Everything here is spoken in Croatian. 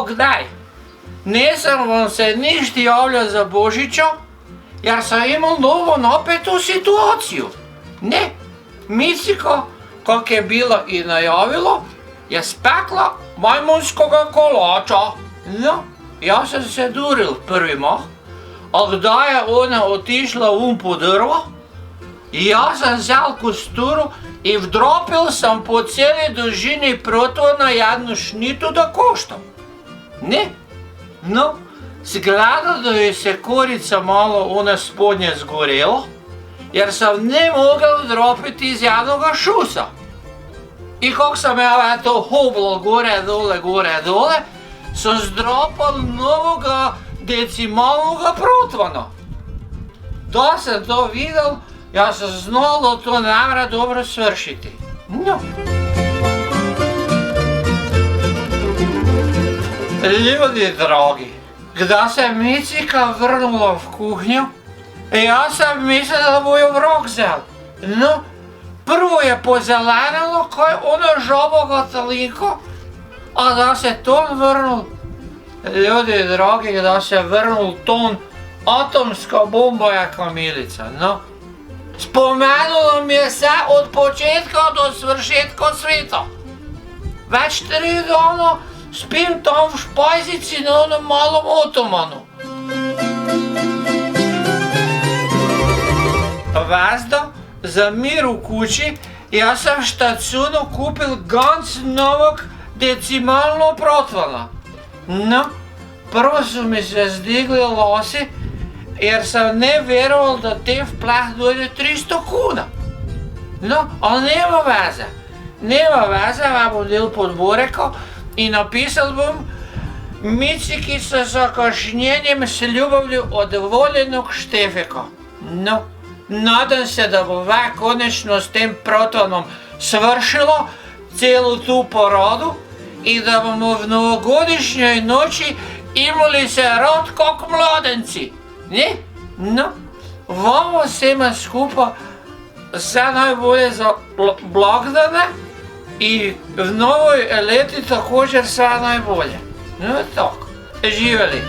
kdaj. Nisem vam se ništa javljal za Božičo, jer sem imel novo napeto situacijo. Ne, Miciko, kak je bilo in najavilo, je spekla majmunskega kolača. No, jaz sem se duril prvi mah, a kdaj je ona otišla po drvo, jaz sem vzel kosturo in vdropil sem po celi dolžini protvona jednu šnitu da koštam. Ne, no, zgleda, da je se korica malo one spodnje zgorela, jer sem ne mogel vdropiti iz jednoga šusa. In kako sem to hoblo gore, dole, sem zdropal novega decimalnega protvona. Da sem to videl, jaz sem znal, da to ne mre dobro svršiti. No. Ljudi dragi, kdaj se je Micika vrnula v kuhnjo, jaz sem mislil, da bo jo vrok vzel. No, prvo je pozelenilo, ko je ono žaboga talinko, a da se ton vrnil. Ljudi dragi, da se je vrnil ton, atomska bomba je kamilica, no. Spomenulo mi je se od početka do svršetka sveta. Več 3 dana spim tam v špajzici na onom malom otomanu. Vezda, za mir v kući, jaz sem v štacunu kupil ganz novog decimalno protvana. No, prvo so mi se zdigli lasi, jer sem ne veroval, da te vplah dojde 300 kuna. No, ali nema veze, vam bom del podboreko in napisal bom Miciki sa zakašnjenjem s ljubavlju od voljenog Štefeka. No, nadam se, da bo konečno s tem protvanom svršilo celu tu poradu i da bomo v novogodišnjoj noći imali se rod kak mladenci. Ne? No, vam vsema skupaj vse najbolje za blagdane i v novoj leti također sve najbolje. No tako, živjeli.